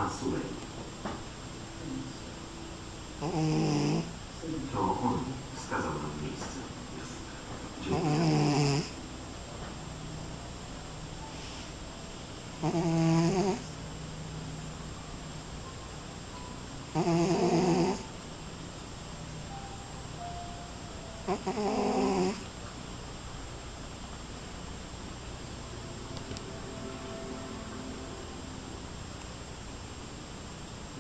Pan Sulej. To on wskazał nam miejsce. Dziękuję.